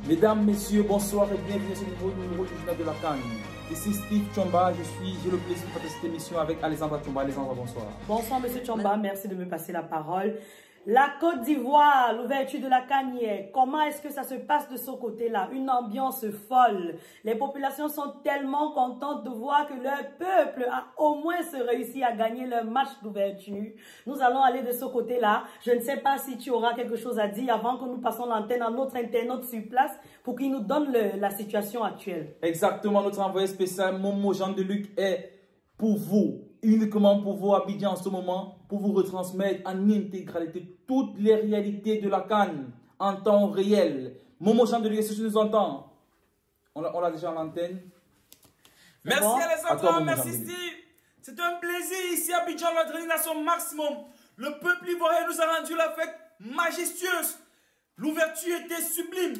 Mesdames, messieurs, bonsoir et bienvenue à ce nouveau numéro du Journal de la CAN. Ici Steve Tchomba, j'ai le plaisir de faire cette émission avec Alessandra Tchomba. Alessandra, bonsoir. Bonsoir Monsieur Tchomba, merci de me passer la parole. La Côte d'Ivoire, l'ouverture de la CAN hier, comment est-ce que ça se passe de ce côté-là? Une ambiance folle. Les populations sont tellement contentes de voir que leur peuple a au moins réussi à gagner leur match d'ouverture. Nous allons aller de ce côté-là. Je ne sais pas si tu auras quelque chose à dire avant que nous passons l'antenne à notre internaute sur place pour qu'il nous donne la situation actuelle. Exactement, notre envoyé spécial Momo Jean de Luc est pour vous. Uniquement pour vous, Abidjan, en ce moment, pour vous retransmettre en intégralité toutes les réalités de la CAN en temps réel. Momo Chandelier, si tu nous entends, on l'a déjà en antenne. Merci bon Alessandra, merci Steve. C'est un plaisir ici à Abidjan, l'adrénaline à son maximum. Le peuple ivoirien nous a rendu la fête majestueuse. L'ouverture était sublime.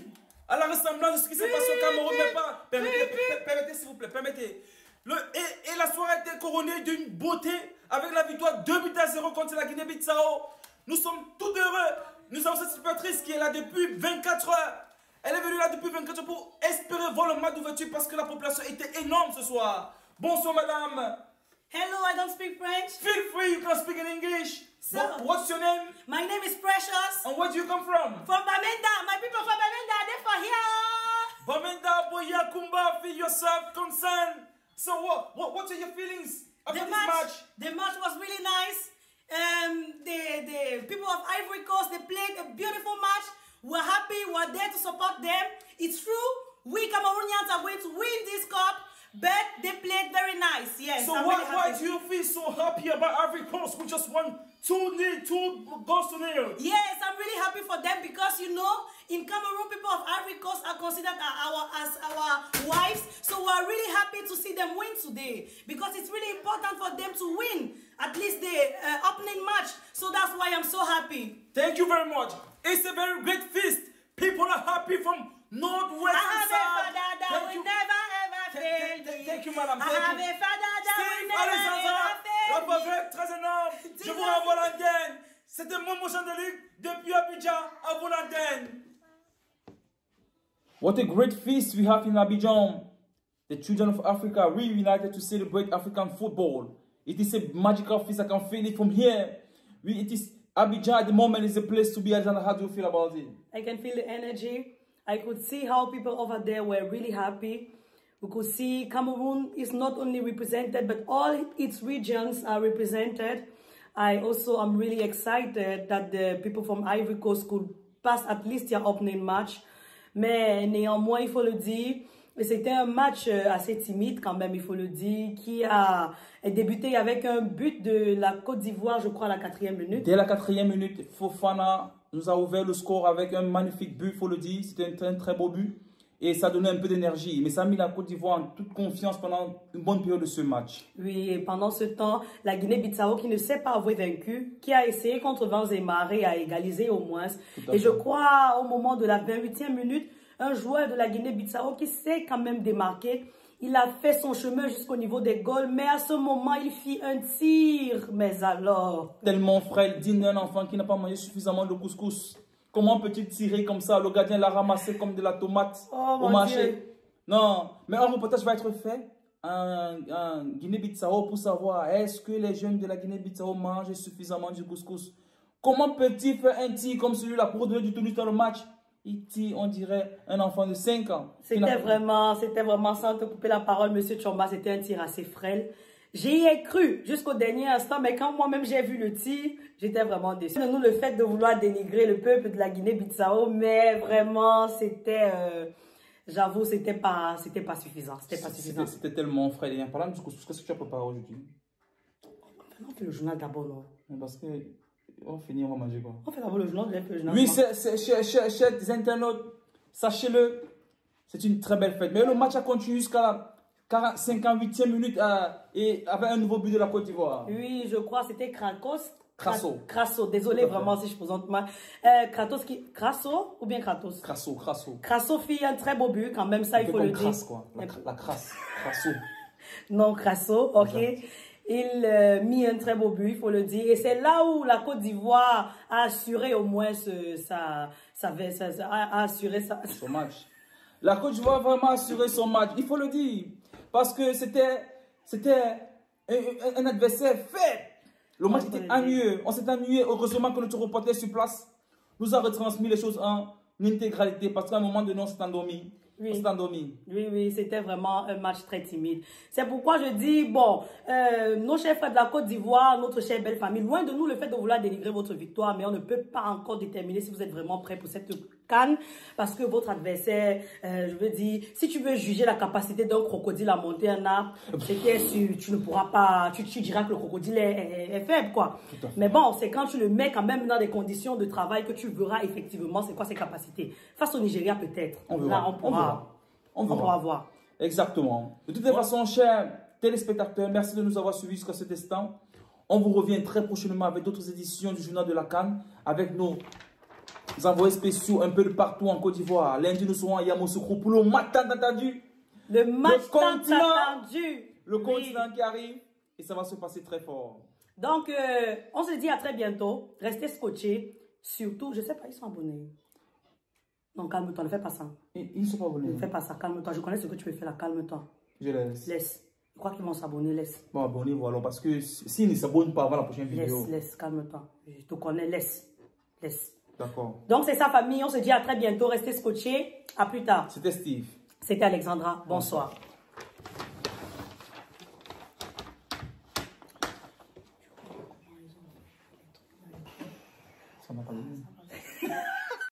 À la ressemblance de ce qui s'est passé au Cameroun, mais pas. Permettez s'il vous plaît, permettez. Et la soirée a été couronnée d'une beauté avec la victoire 2-0 contre la Guinée-Bissau. Nous sommes tout heureux. Nous avons cette supportrice qui est là depuis 24 heures. Elle est venue là depuis 24 heures pour espérer voir le match d'ouverture parce que la population était énorme ce soir. Bonsoir madame. Hello, I don't speak French. Feel free, you can speak in English. So, what's your name? My name is Precious. And where do you come from? From Bamenda. My people from Bamenda, they're for here. Bamenda, Boya, Kumba, feel yourself concerned. So what are your feelings after this match? The match was really nice. The people of Ivory Coast, they played a beautiful match. We're happy. We're there to support them. It's true. We Cameroonians are going to win this cup, but they played very nice. Yes. So why do you feel so happy about Ivory Coast? We just won 2 goals to nil. Yes, I'm really happy for them because you know, in Cameroon, people of Ivory Coast are considered as our wives. So we're really happy to see them win today because it's really important for them to win at least the opening match. So that's why I'm so happy. Thank you very much. It's a very great feast. People are happy from northwest and south. I have a father that will never ever fail. Thank you, madam. I have a father that will never ever fail. La bavette très énorme. Je vous renvoie l'antenne. C'était Momo Jean de Luc depuis Abidjan à vous l'antenne. What a great feast we have in Abidjan. The children of Africa reunited to celebrate African football. It is a magical feast. I can feel it from here. Abidjan at the moment is a place to be. Alexander, how do you feel about it? I can feel the energy. I could see how people over there were really happy. We could see Cameroon is not only represented, but all its regions are represented. I also am really excited that the people from Ivory Coast could pass at least their opening match. Mais néanmoins, il faut le dire, c'était un match assez timide quand même, il faut le dire, qui a débuté avec un but de la Côte d'Ivoire, je crois, à la 4e minute. Dès la 4e minute, Fofana nous a ouvert le score avec un magnifique but, il faut le dire. C'était un très beau but et ça donnait un peu d'énergie. Mais ça a mis la Côte d'Ivoire en toute confiance pendant une bonne période de ce match. Oui, et pendant ce temps, la Guinée-Bissau, qui ne s'est pas avouée vaincue, qui a essayé contre vents et marées à égaliser au moins. Et je crois, au moment de la 28e minute, un joueur de la Guinée-Bissau qui s'est quand même démarqué, il a fait son chemin jusqu'au niveau des goals, mais à ce moment, il fit un tir. Mais alors... Tellement frêle, digne d'un enfant qui n'a pas mangé suffisamment de couscous. Comment peut-il tirer comme ça? Le gardien l'a ramassé comme de la tomate au marché. Dieu. Non, mais un reportage va être fait en Guinée-Bissau pour savoir est-ce que les jeunes de la Guinée-Bissau mangent suffisamment du couscous. Comment peut-il faire un tir comme celui-là pour donner du tennis dans le match? Il tire, on dirait, un enfant de 5 ans. C'était vraiment, sans te couper la parole, Monsieur Tchomba, c'était un tir assez frêle. J'y ai cru jusqu'au dernier instant, mais quand moi-même j'ai vu le tir, j'étais vraiment déçue. Nous, le fait de vouloir dénigrer le peuple de la Guinée-Bissau, mais vraiment, c'était, j'avoue, c'était pas suffisant. C'était pas suffisant. C'était tellement frêle. En parlant du couscous, qu'est-ce que tu as préparé aujourd'hui? On fait le journal d'abord, non? Parce que on finit, on va manger quoi? On fait d'abord le journal, Oui, chers internautes, sachez-le, c'est une très belle fête. Mais le match a continué jusqu'à la 58e minute et avec un nouveau but de la Côte d'Ivoire. Oui, je crois c'était Crasso. Crasso, désolé vraiment si je présente mal. Crasso ou bien Kratos? Crasso. Crasso fit un très beau but quand même, ça il faut le dire. Crasse quoi, la crasse. Crasso. Non, Crasso, ok. Exact. Il mit un très beau but, il faut le dire. Et c'est là où la Côte d'Ivoire a assuré au moins a assuré son match. La Côte d'Ivoire a vraiment assuré son match. Il faut le dire. Parce que c'était un adversaire faible. Le match était ennuyeux. On s'est ennuyé. Heureusement que notre reporter sur place nous a retransmis les choses en intégralité. Parce qu'à un moment donné, on s'est endormi. Oui. On s'est endormi. Oui, c'était vraiment un match très timide. C'est pourquoi je dis, bon, nos chers frères de la Côte d'Ivoire, notre chère belle famille, loin de nous le fait de vouloir délivrer votre victoire, mais on ne peut pas encore déterminer si vous êtes vraiment prêts pour cette CAN, parce que votre adversaire, je veux dire, si tu veux juger la capacité d'un crocodile à monter un arbre, c'est que tu ne pourras pas, tu diras que le crocodile est faible, quoi. Mais bon, c'est quand tu le mets quand même dans des conditions de travail que tu verras effectivement c'est quoi ses capacités. Face au Nigeria, peut-être. On verra. Là, on pourra voir. Exactement. De toutes les façons, chers téléspectateurs, merci de nous avoir suivis jusqu'à cet instant. On vous revient très prochainement avec d'autres éditions du journal de la CAN, avec nos envoyés spéciaux un peu de partout en Côte d'Ivoire. Lundi, nous serons à Yamoussoukro pour le matin attendu. Le match attendu. Le continent qui arrive et ça va se passer très fort. Donc, on se dit à très bientôt. Restez scotchés. Surtout, je ne sais pas, ils sont abonnés. Non, calme-toi, ne fais pas ça. Ils ne sont pas abonnés. Ne fais pas ça, calme-toi. Je connais ce que tu veux faire là, calme-toi. Je laisse. Laisse. Je crois qu'ils vont s'abonner, laisse. Bon, abonnez-vous alors, parce que s'ils ne s'abonnent pas avant la prochaine vidéo. Laisse, calme-toi. Je te connais, laisse. D'accord. Donc, c'est sa famille. On se dit à très bientôt. Restez scotchés. À plus tard. C'était Steve. C'était Alexandra. Bonsoir.